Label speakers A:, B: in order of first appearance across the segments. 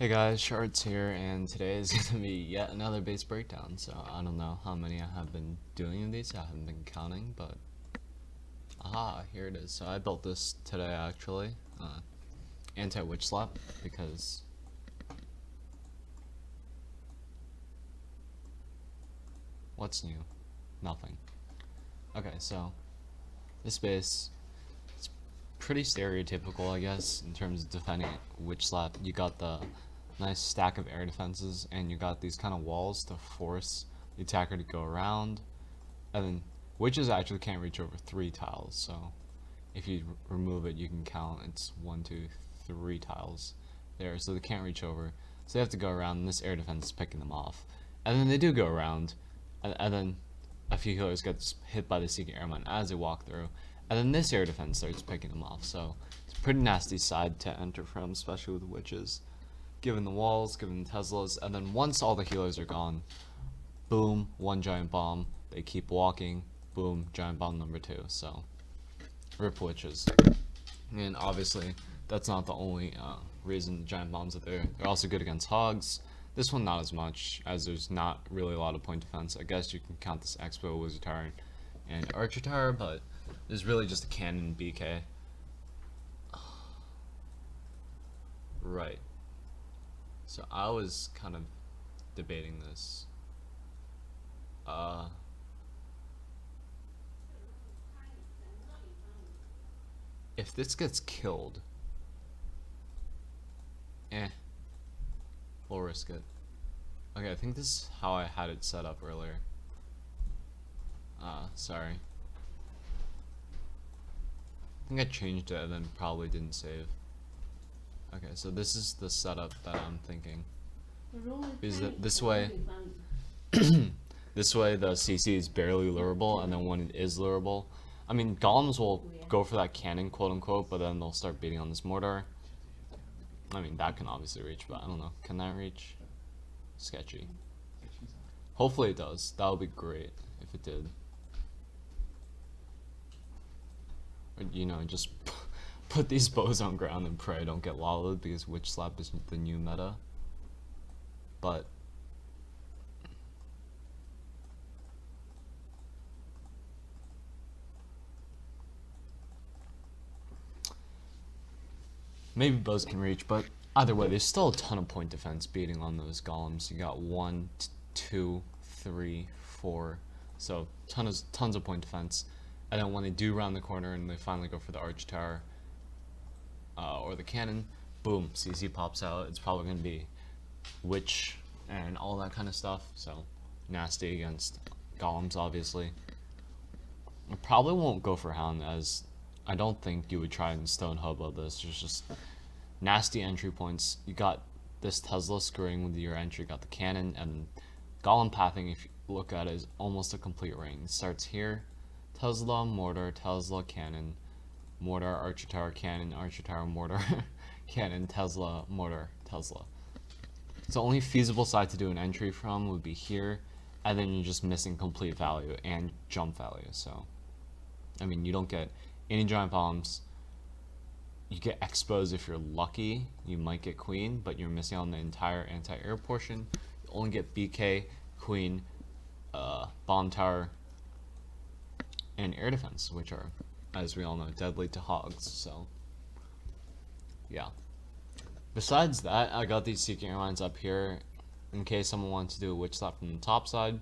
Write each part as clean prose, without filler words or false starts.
A: Hey guys, Shards here, and today is going to be yet another base breakdown. So I don't know how many I have been doing of these, I haven't been counting, but aha, here it is. So I built this today actually, anti-witch slap, because what's new? Nothing. Okay, so this base, it's pretty stereotypical I guess, in terms of defending witch slap. You got the nice stack of air defenses, and you got these kind of walls to force the attacker to go around. And then witches actually can't reach over 3 tiles, so if you remove it, you can count it's 1, 2, 3 tiles there, so they can't reach over. So they have to go around, and this air defense is picking them off. And then they do go around, and then a few healers get hit by the Seeking Airmine as they walk through, and then this air defense starts picking them off. So it's a pretty nasty side to enter from, especially with witches. Given the walls, given the Teslas, and then once all the healers are gone, boom, one giant bomb. They keep walking, boom, giant bomb number 2. So, rip witches. And obviously, that's not the only reason giant bombs are there. They're also good against hogs. This one not as much, as there's not really a lot of point defense. I guess you can count this Expo, Wizard Tower, and Archer Tower, but there's really just a cannon BK. Right. So I was kind of debating this. If this gets killed, we'll risk it. Okay, I think this is how I had it set up earlier. Sorry. I think I changed it and then probably didn't save. Okay, so this is the setup that I'm thinking. Because this way, this way the CC is barely lurable, and then when it is lurable, I mean, golems will go for that cannon, quote unquote, but then they'll start beating on this mortar. I mean, that can obviously reach, but I don't know. Can that reach? Sketchy. Hopefully it does. That would be great if it did. Or, you know, just put these bows on ground and pray I don't get laloed, because witch slap is the new meta. But maybe bows can reach, but either way, there's still a ton of point defense beating on those golems. You got 1, 2, 3, 4, so tons of point defense. And then when they do round the corner and they finally go for the arch tower or the cannon, boom, CC pops out. It's probably going to be witch and all that kind of stuff. So nasty against golems, obviously. I probably won't go for hound, as I don't think you would try and stone hobo this. There's just nasty entry points. You got this Tesla screwing with your entry, got the cannon, and golem pathing, if you look at it, is almost a complete ring. It starts here, Tesla, mortar, Tesla, cannon, mortar, archer tower, cannon, archer tower, mortar, cannon, Tesla, mortar, Tesla. So only feasible side to do an entry from would be here, and then you're just missing complete value and jump value. So, I mean, you don't get any giant bombs. You get expos if you're lucky. You might get queen, but you're missing on the entire anti-air portion. You only get BK, queen, bomb tower, and air defense, which are, as we all know, deadly to hogs. So, yeah. Besides that, I got these Seeking Airmines up here in case someone wants to do a witch slap from the top side.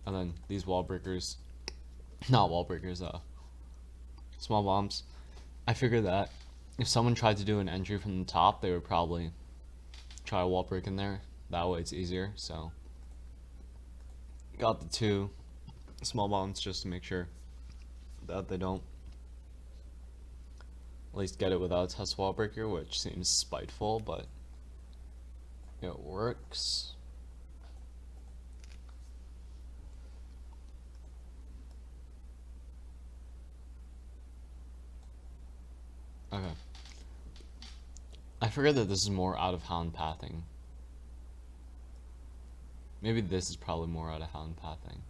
A: And then these wall breakers, not wall breakers, small bombs. I figured that if someone tried to do an entry from the top, they would probably try a wall break in there. That way it's easier. So got the 2 small bombs just to make sure that they don't at least get it without a test wall breaker, which seems spiteful, but it works. Okay. I figured that this is more out of hound pathing. Maybe this is probably more out of hound pathing.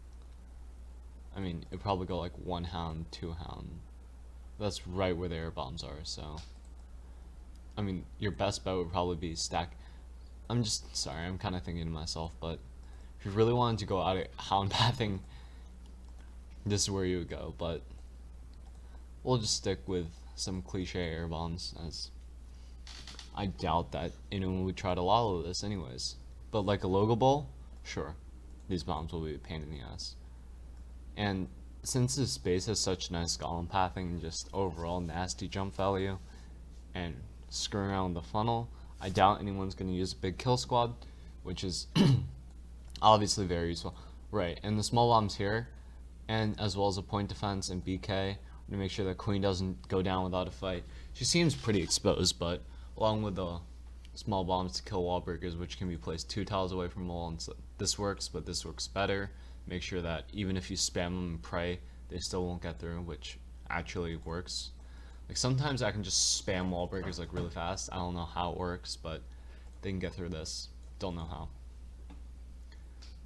A: I mean, it'd probably go like 1 hound, 2 hound. That's right where the air bombs are, so I mean, your best bet would probably be stack. I'm just sorry, I'm kind of thinking to myself, but if you really wanted to go out at hound pathing, this is where you would go. But we'll just stick with some cliche air bombs, as I doubt that anyone would try to Lalo this anyways. But like a logo ball, sure, these bombs will be a pain in the ass. And since this base has such nice golem pathing and just overall nasty jump value and screwing around with the funnel, I doubt anyone's going to use a big kill squad, which is obviously very useful. Right, and the small bombs here, and as well as a point defense and BK, to make sure that Queen doesn't go down without a fight. She seems pretty exposed, but along with the small bombs to kill wall breakers, which can be placed 2 tiles away from wall, and so this works, but this works better. Make sure that even if you spam them and pray, they still won't get through, which actually works. Like sometimes I can just spam wall breakers like really fast. I don't know how it works, but they can get through this. Don't know how.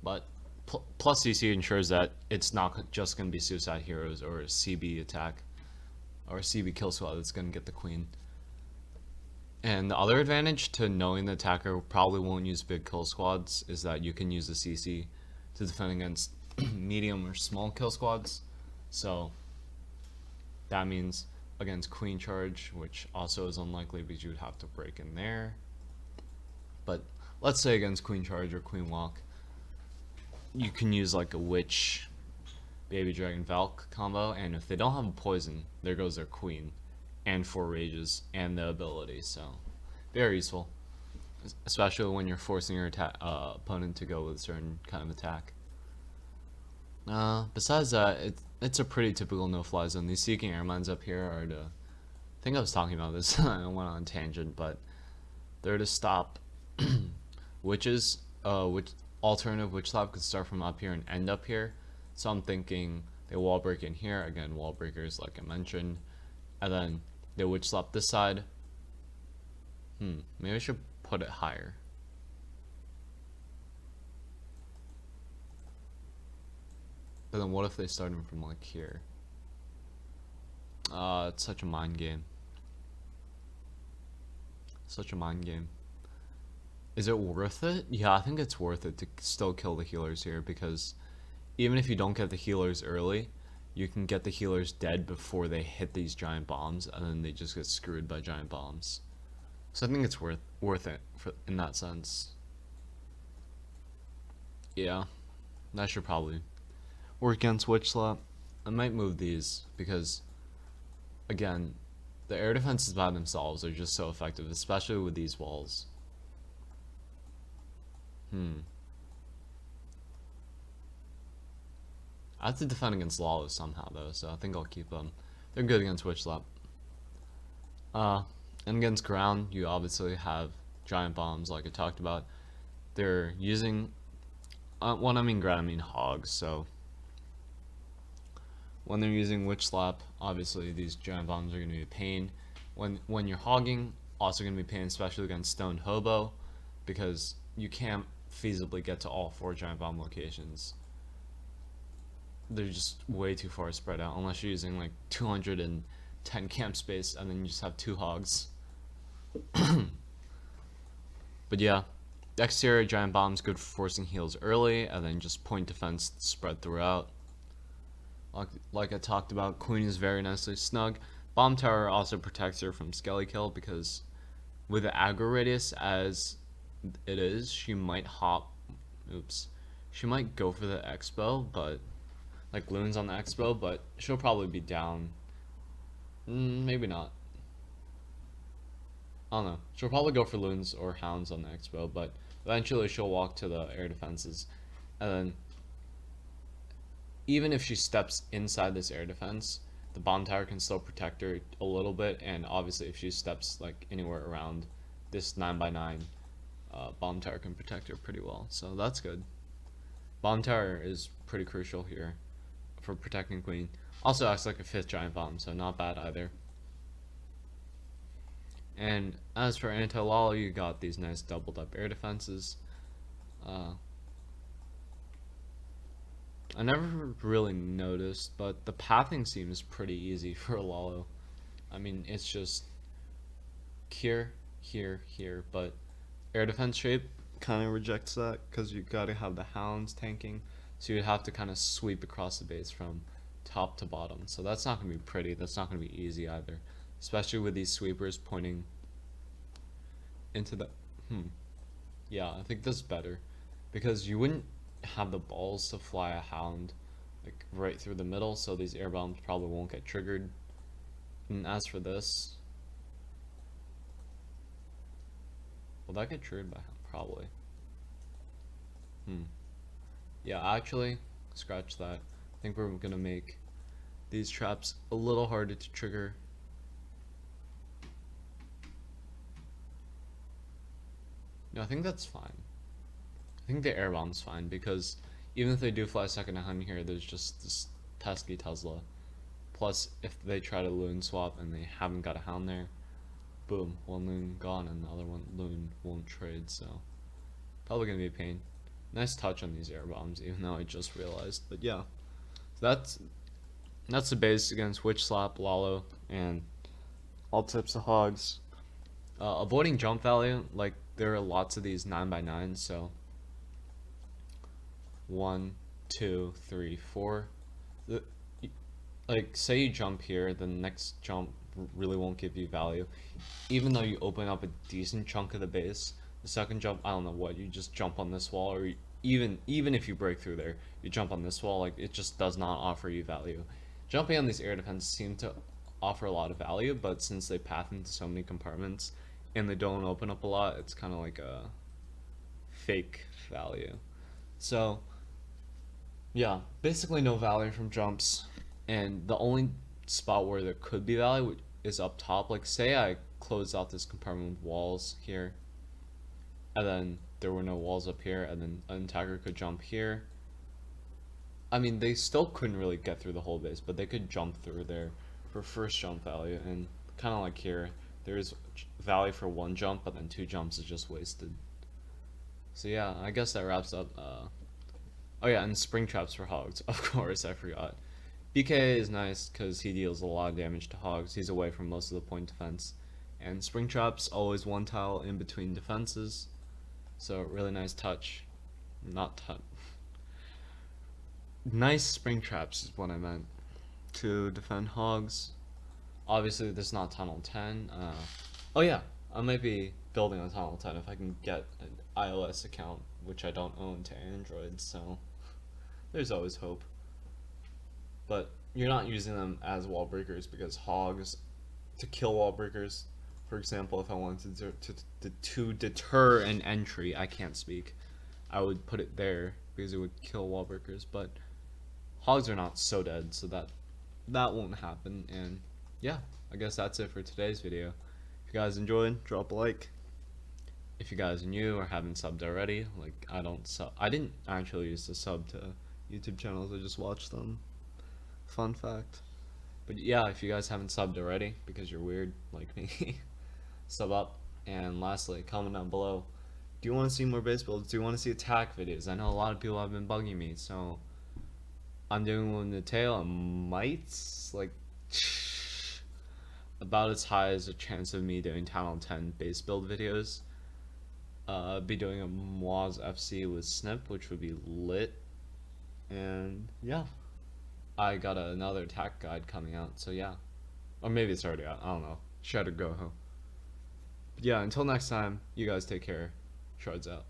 A: But plus CC ensures that it's not just going to be Suicide Heroes or a CB attack or a CB kill squad that's going to get the Queen. And the other advantage to knowing the attacker probably won't use big kill squads is that you can use the CC to defend against medium or small kill squads. So that means against Queen Charge, which also is unlikely because you would have to break in there. But let's say against Queen Charge or Queen Walk, you can use like a Witch, Baby Dragon, Valk combo, and if they don't have a poison, there goes their Queen, and 4 rages, and the ability, so very useful. Especially when you're forcing your opponent to go with a certain kind of attack. Besides that, it's a pretty typical no-fly zone. These Seeking Airmines up here are to... I think I was talking about this, I went on a tangent, but they're to stop witches, which alternative witch slap could start from up here and end up here. So I'm thinking they wall break in here, again wall breakers like I mentioned, and then they witch slap this side. Maybe I should put it higher. But then what if they start them from like here? It's such a mind game. Such a mind game. Is it worth it? Yeah, I think it's worth it to still kill the healers here, because even if you don't get the healers early, you can get the healers dead before they hit these giant bombs, and then they just get screwed by giant bombs. So I think it's worth it in that sense. Yeah, that should probably work against Witch Slap. I might move these because, again, the air defenses by themselves are just so effective, especially with these walls. I have to defend against Lalo somehow though, so I think I'll keep them. They're good against Witch Slap. And against ground, you obviously have giant bombs like I talked about. They're using, when I mean ground, I mean hogs, so when they're using Witch Slap, obviously these giant bombs are going to be a pain. When you're hogging, also going to be a pain, especially against Stoned Hobo, because you can't feasibly get to all 4 giant bomb locations. They're just way too far spread out, unless you're using like 210 camp space and then you just have 2 hogs. But yeah, exterior giant bombs good for forcing heals early, and then just point defense spread throughout. Like I talked about, Queen is very nicely snug. Bomb Tower also protects her from Skelly Kill, because with the aggro radius as it is, she might she might go for the Expo, but like Loons on the Expo, but she'll probably be down. Maybe not. I don't know. She'll probably go for Loons or Hounds on the Expo, but eventually she'll walk to the air defenses, and then even if she steps inside this air defense, the bomb tower can still protect her a little bit, and obviously if she steps like anywhere around this 9x9, bomb tower can protect her pretty well, so that's good. Bomb tower is pretty crucial here for protecting Queen. Also acts like a 5th giant bomb, so not bad either. And as for Anti-Lalo, you got these nice doubled up air defenses. I never really noticed, but the pathing seems pretty easy for a Lalo. I mean, it's just Cure, here, here, but air defense shape kind of rejects that because you gotta have the hounds tanking, so you'd have to kind of sweep across the base from top to bottom. So that's not gonna be pretty. That's not gonna be easy either, especially with these sweepers pointing into the. Yeah, I think this is better because you wouldn't have the balls to fly a hound like right through the middle, so these air bombs probably won't get triggered. And as for this, will that get triggered by hound? Probably. Yeah, actually, scratch that. I think we're gonna make these traps a little harder to trigger. No, I think that's fine. I think the air bomb's fine because even if they do fly second hound here, there's just this pesky Tesla. Plus, if they try to loon swap and they haven't got a hound there, boom, one loon gone and the other one loon won't trade, so probably gonna be a pain. Nice touch on these air bombs, even though I just realized. But yeah, so that's the base against Witch Slap, Lalo, and all types of hogs. Avoiding jump value, like there are lots of these 9x9s, so 1, 2, 3, 4. Like say you jump here, the next jump really won't give you value, even though you open up a decent chunk of the base. The second jump, I don't know what, you just jump on this wall, or even if you break through there, you jump on this wall, like it just does not offer you value. Jumping on these air defense seem to offer a lot of value, but since they path into so many compartments and they don't open up a lot, it's kind of like a fake value. So yeah, basically no value from jumps, and the only spot where there could be value is up top. Like say I closed out this compartment with walls here, and then there were no walls up here, and then an attacker could jump here. I mean, they still couldn't really get through the whole base, but they could jump through there for first jump value, and kind of like here, there's value for one jump, but then two jumps is just wasted. So yeah, I guess that wraps up. Oh yeah, and spring traps for hogs, of course, I forgot. BK is nice because he deals a lot of damage to hogs. He's away from most of the point defense. And spring traps, always one tile in between defenses. So really nice touch. Not touch. Nice spring traps is what I meant to defend hogs. Obviously, this is not Tunnel 10. Oh yeah, I might be building on Tunnel 10 if I can get an iOS account, which I don't own, to Android, so there's always hope. But you're not using them as wall breakers because hogs, to kill wall breakers, for example, if I wanted to deter an entry, I can't speak, I would put it there because it would kill wall breakers, but hogs are not so dead, so that won't happen. And yeah, I guess that's it for today's video. If you guys enjoyed, drop a like. If you guys are new or haven't subbed already, like I didn't actually use to sub to YouTube channels, I just watched them. Fun fact. But yeah, if you guys haven't subbed already, because you're weird like me, sub up. And lastly, comment down below, do you want to see more base builds? Do you want to see attack videos? I know a lot of people have been bugging me, so I'm doing one in the tail and mites, like about as high as a chance of me doing Tunnel 10 base build videos. Be doing a Moaz FC with Snip, which would be lit. And yeah, I got another attack guide coming out, so yeah. Or maybe it's already out, I don't know. Shutter go home. But yeah, until next time, you guys take care. Shards out.